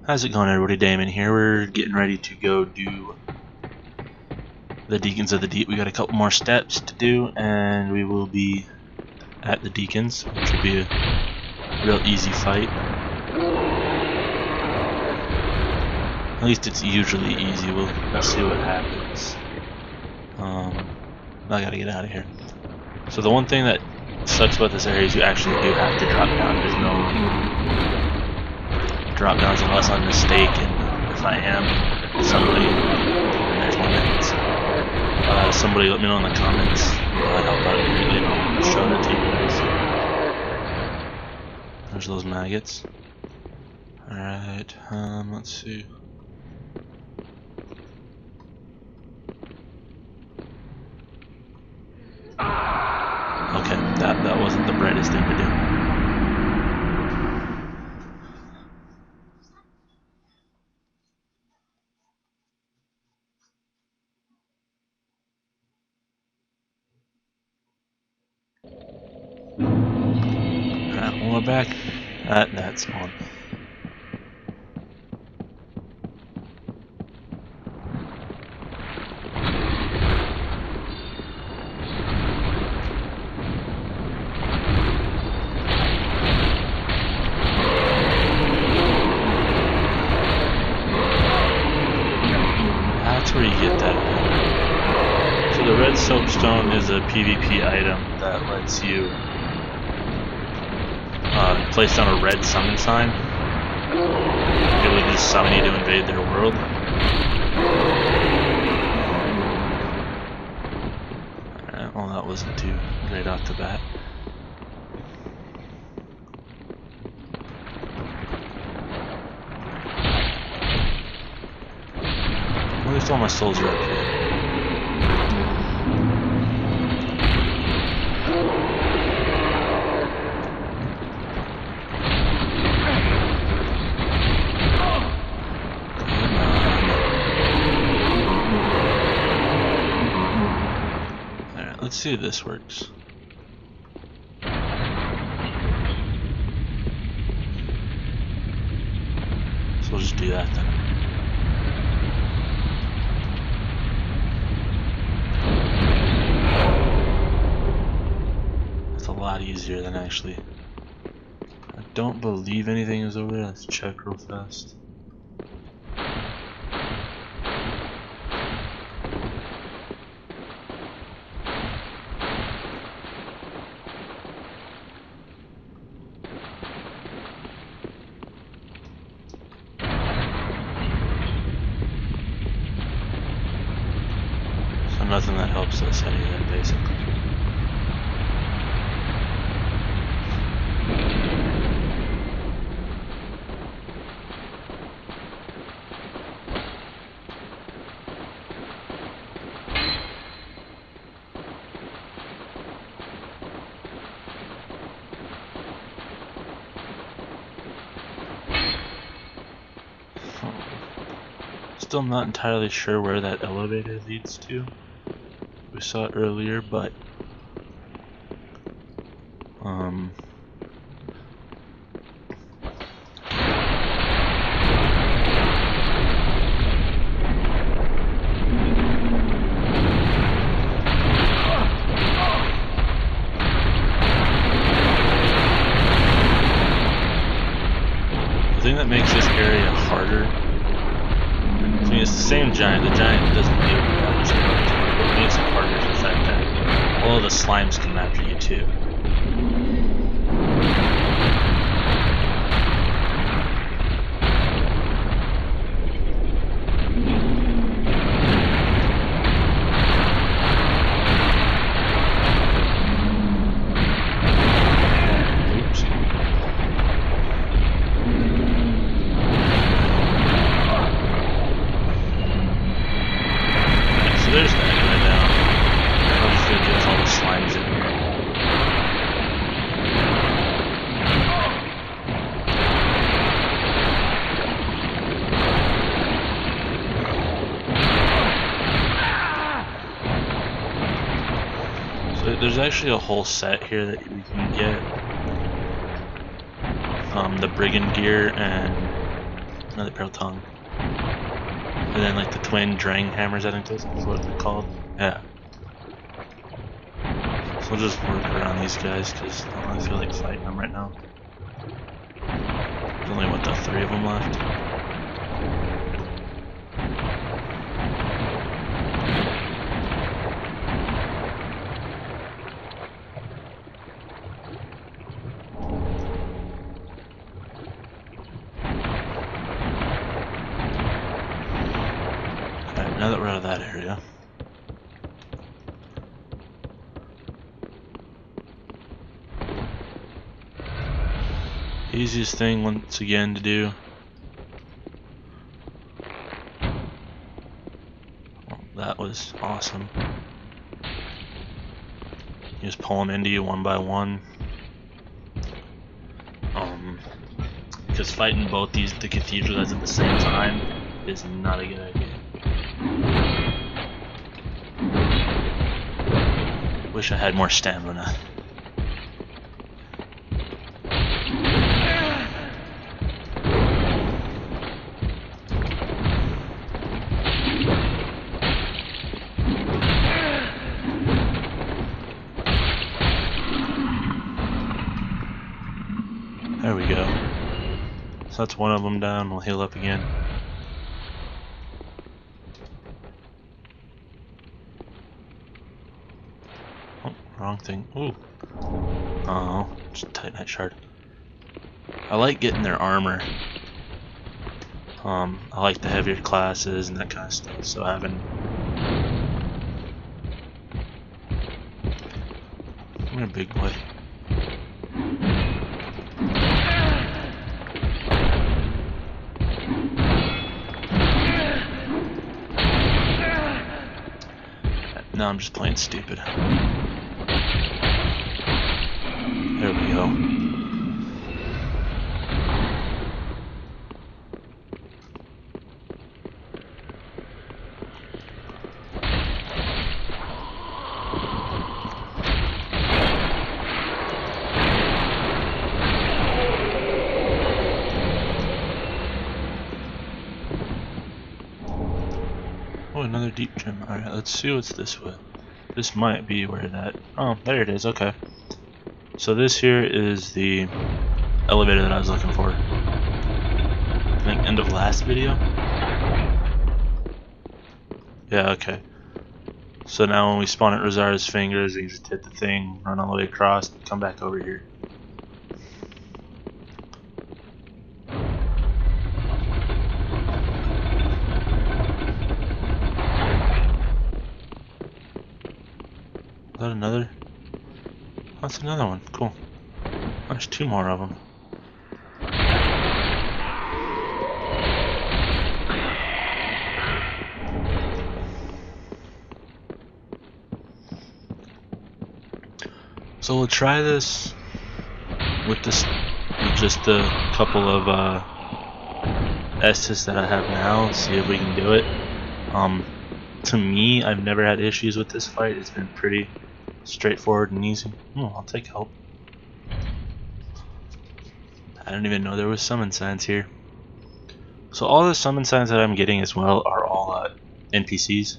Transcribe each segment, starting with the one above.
How's it going, everybody? Damon here. We're getting ready to go do the Deacons of the Deep. We got a couple more steps to do, and we will be at the Deacons, which will be a real easy fight. At least it's usually easy. We'll see what happens. I gotta get out of here. So the one thing that sucks about this area is you actually do have to drop down. There's no drop downs unless I'm mistaken. If I am, somebody, and there's one that somebody let me know in the comments. I'll help out greatly and I'll show that to you guys. There's those maggots. Alright, let's see. Okay, that wasn't the brightest thing to do. Alright, when we're back, that's on. That's where you get that. So the red soapstone is a PvP item that lets you place down a red summon sign. It would just summon you to invade their world. Alright, well that wasn't too great off the bat. At least all my souls are up here. Let's see if this works. So we'll just do that then. That's a lot easier than actually. I don't believe anything is over there. Let's check real fast. Nothing that helps us any of that, basically. Still not entirely sure where that elevator leads to. We saw it earlier, but the thing that makes this area harder, I mean, it's the same giant. The giant doesn't do that much damage. What makes it harder is the fact that all of the slimes come after you too. There's that right now. I'm just gonna get all the slimes in here. So there's actually a whole set here that we can get. The brigand gear and Another barrel tongue. And then like the twin drang hammers, I think that's what they're called. Yeah. So we'll just work around these guys because I don't really feel like fighting them right now. There's only, what, the 3 of them left? Alright, now that we're out of that area. Easiest thing once again to do. Well, that was awesome. You just pull them into you one by one. Because fighting both the cathedral guys at the same time is not a good idea. Wish I had more stamina. There we go. So that's one of them down. We'll heal up again. Oh, wrong thing. Ooh. Oh, just a Titanite shard. I like getting their armor. I like the heavier classes and that kind of stuff. So having. I'm a big boy. No, I'm just playing stupid. There we go. Oh, another deep gem. Alright, let's see what's this way. This might be where that... Oh, there it is, okay. So this here is the elevator that I was looking for. I think end of last video? Yeah, okay. So now when we spawn at Rosara's Fingers, we just hit the thing, run all the way across, come back over here. Is that another? Oh, that's another one. Cool. There's 2 more of them. So we'll try this with just a couple of Estus that I have now. See if we can do it. To me, I've never had issues with this fight. It's been pretty straightforward and easy. Oh, I'll take help. I don't even know there was summon signs here. So all the summon signs that I'm getting as well are all NPCs.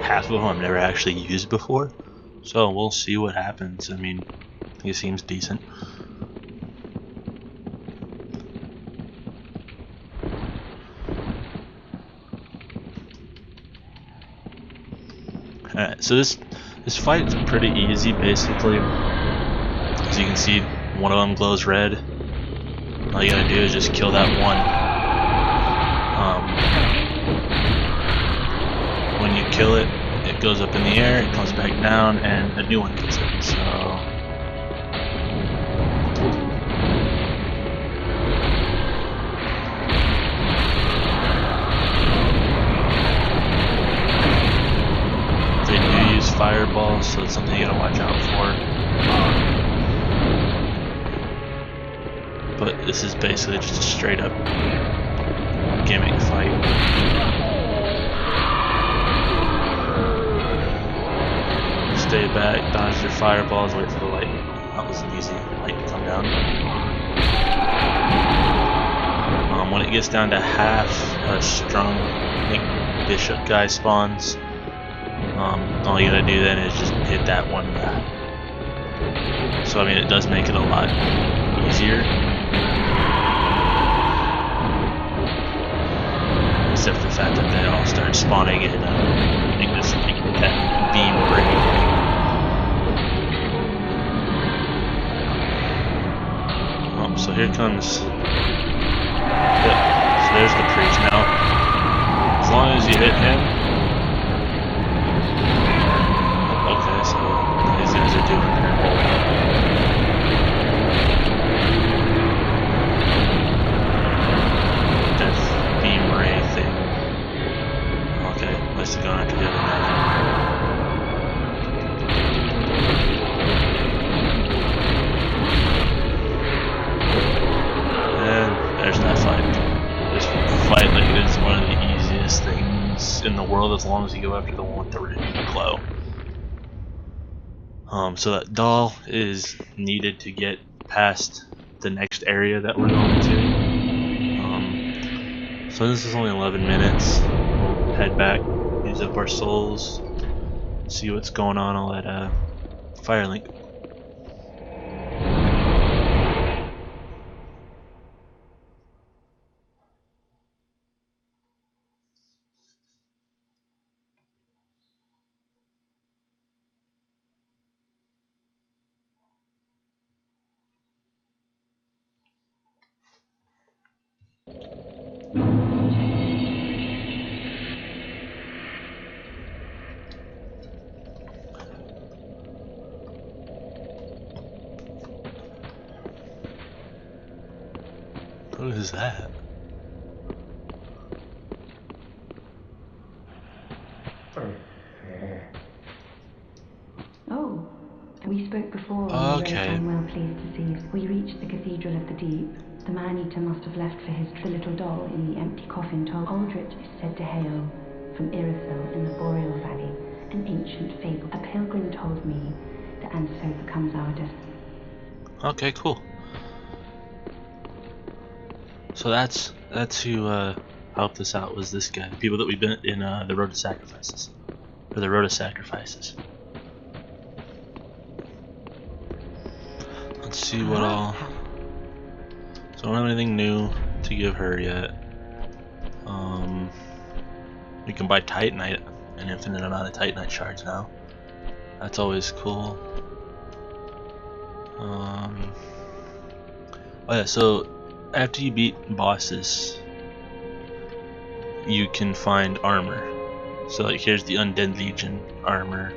Half of them I've never actually used before. So we'll see what happens. I mean, I think it seems decent. Alright, so this fight is pretty easy basically. As you can see, one of them glows red. All you gotta do is just kill that one. When you kill it, it goes up in the air, it comes back down, and a new one gets it. So fireballs, so it's something you gotta watch out for. But this is basically just a straight up gimmick fight. Stay back, dodge your fireballs, wait for the light. That was an easy light to come down. When it gets down to half strung, I think bishop guy spawns. All you gotta do then is just hit that one guy. So I mean, it does make it a lot easier. Except for the fact that they all start spawning in this that beam break. So here comes. Yep. So there's the priest now. As long as you hit him. Okay, so these guys are doing their whole death beam ray thing. Okay, must have gone after the other guy. And there's that fight. This fight like is one of the easiest things in the world as long as you go after the one with the red glow. So that doll is needed to get past the next area that we're going to. So this is only 11 minutes. We'll head back, use up our souls, see what's going on all at Firelink. What is that? Oh, we spoke before. Okay. I'm well pleased to see you. We reached the Cathedral of the Deep. The man-eater must have left for the little doll in the empty coffin. Aldrich is said to hail from Irothil in the Boreal Valley, an ancient fable. A pilgrim told me that, and so becomes our destiny. Okay, cool. So that's who helped us out, was this guy. The people that we've been in the Road to Sacrifices. Or the Road to Sacrifices. Let's see what all. So I don't have anything new to give her yet. We can buy Titanite, an infinite amount of Titanite shards now. That's always cool. Oh yeah, so after you beat bosses, you can find armor. So like here's the Undead Legion armor.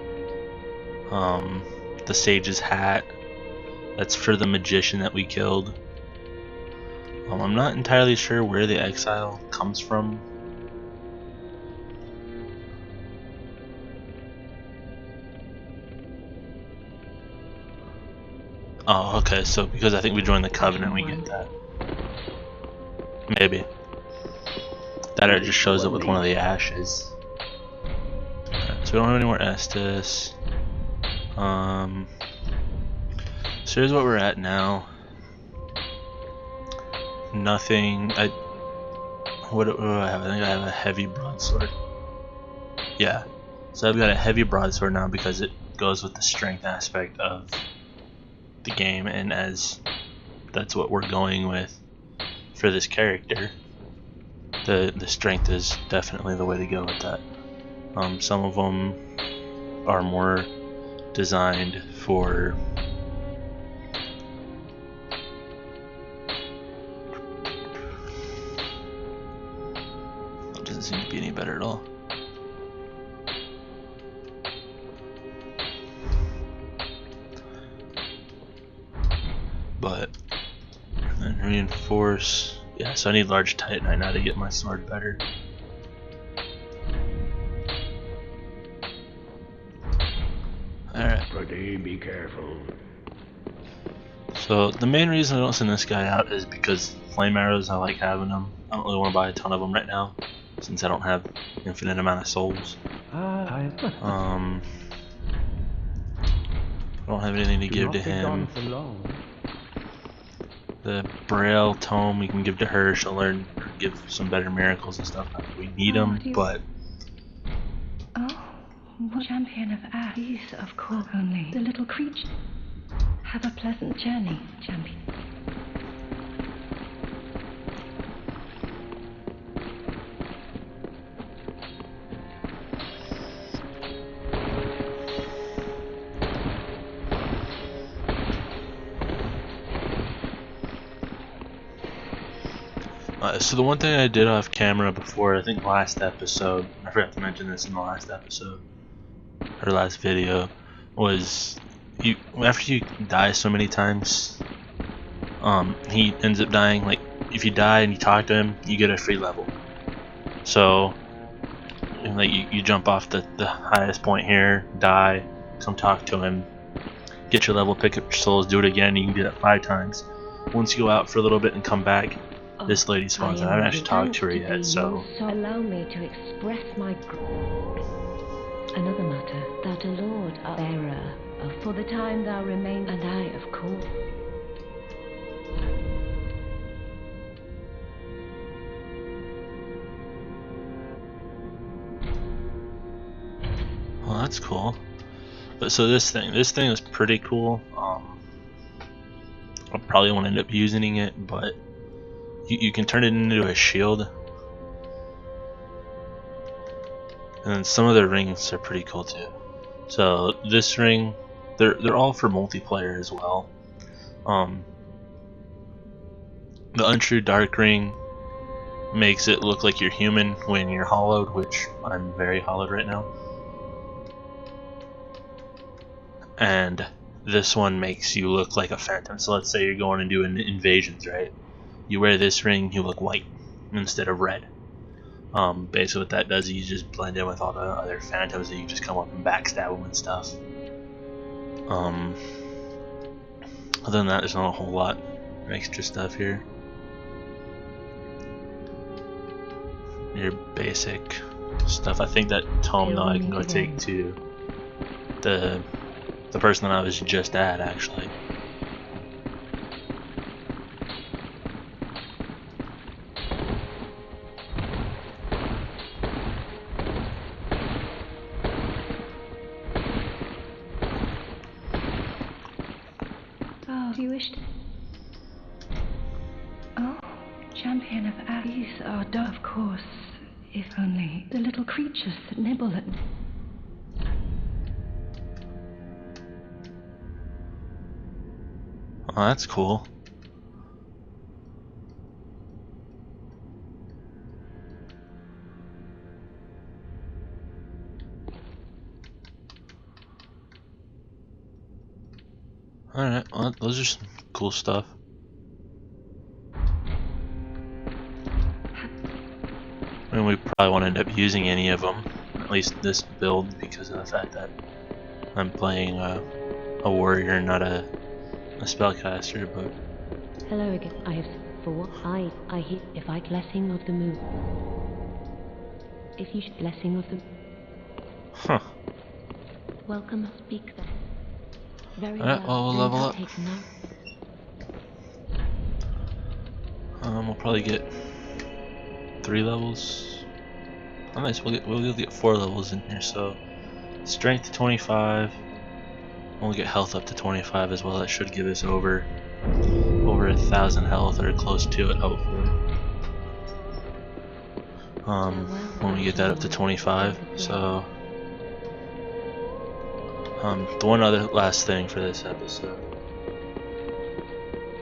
The Sage's hat. That's for the magician that we killed. I'm not entirely sure where the exile comes from. Oh, okay, so because I think we joined the Covenant, we get that. Maybe. That or it just shows up with one of the ashes. Right, so we don't have any more Estus. So here's what we're at now. Nothing. What do I have? I think I have a heavy broadsword. Yeah. So I've got a heavy broadsword now because it goes with the strength aspect of the game, and as that's what we're going with for this character, the strength is definitely the way to go with that. Some of them are more designed for it doesn't seem to be any better at all. But then reinforce. Yeah, so I need large Titanite now to get my sword better. Alright. Be careful. So the main reason I don't send this guy out is because flame arrows, I like having them. I don't really want to buy a ton of them right now since I don't have infinite amount of souls. I don't have anything to give to him. the Braille tome we can give to her. She'll learn, or give some better miracles and stuff. Not that we need them, but Oh, what champion of Ash? These, of course, only the little creature. Have a pleasant journey, champion. So the one thing I did off camera before, I think last episode, I forgot to mention this in the last episode, or last video, was after you die so many times, he ends up dying. Like, if you die and you talk to him, you get a free level. So, like, you jump off the highest point here, die, come talk to him, get your level, pick up your souls, do it again, you can do that 5 times. Once you go out for a little bit and come back, this lady spawns. I haven't actually talked to her yet, so allow me to express my another matter, that a lord, a bearer of, for the time thou remain, and I, of course. well, that's cool. But so this thing is pretty cool. I probably won't end up using it, but you can turn it into a shield. And then some of the rings are pretty cool too. So this ring, they're all for multiplayer as well. The untrue dark ring makes it look like you're human when you're hollowed, which I'm very hollowed right now. And this one makes you look like a phantom. So let's say you're going and doing invasions, right? You wear this ring, you look white instead of red. Basically what that does is you just blend in with all the other phantoms that you just come up and backstab them and stuff. Other than that, there's not a whole lot of extra stuff here. Your basic stuff. I think that tome though I can go take to the person that I was just at, actually. Oh, do you wish to? Oh, champion of Ash. These are done, of course, if only the little creatures that nibble at me. Oh, that's cool. Alright, well, those are some cool stuff. I mean, we probably won't end up using any of them, at least this build, because of the fact that I'm playing a warrior, not a spellcaster. But Hello again. I have for what I hear if I blessing of the moon. If you should blessing of the huh. welcome, speak then. Very Alright, well, we'll level up. Take note. We'll probably get 3 levels. Oh, nice. We'll get 4 levels in here. So strength 25. We'll get health up to 25 as well. That should give us over 1,000 health, or close to it, hopefully. When we get that up to 25. So the one other last thing for this episode.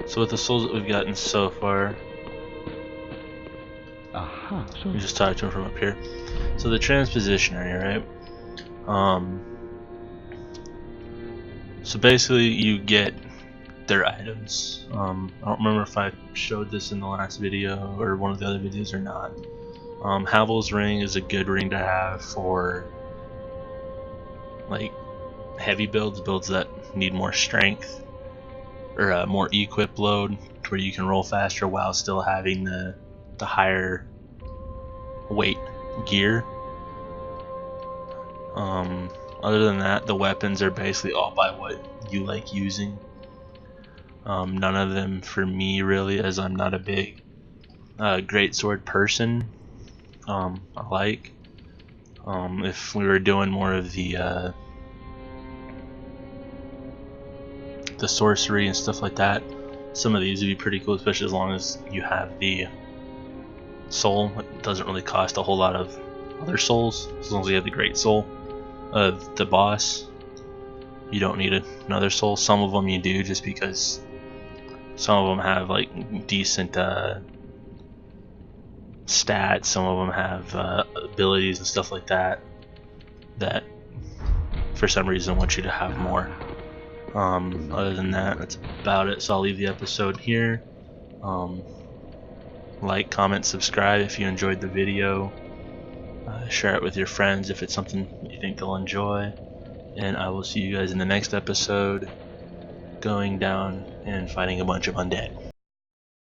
So with the souls that we've gotten so far, we just talked to him from up here. So the transpositionary, right? So basically you get their items. I don't remember if I showed this in the last video or one of the other videos or not. Havel's ring is a good ring to have for like heavy builds that need more strength, or more equip load, where you can roll faster while still having the higher weight gear. Other than that, the weapons are basically all by what you like using. None of them for me really, as I'm not a big great sword person. I like. If we were doing more of the sorcery and stuff like that, some of these would be pretty cool, especially as long as you have the soul. It doesn't really cost a whole lot of other souls, as long as you have the great soul of the boss. You don't need another soul. Some of them you do, just because some of them have like decent stats. Some of them have abilities and stuff like that that for some reason want you to have more. Other than that, that's about it. So I'll leave the episode here. Like, comment, subscribe if you enjoyed the video. Share it with your friends if it's something you think they'll enjoy. And I will see you guys in the next episode, going down and fighting a bunch of undead.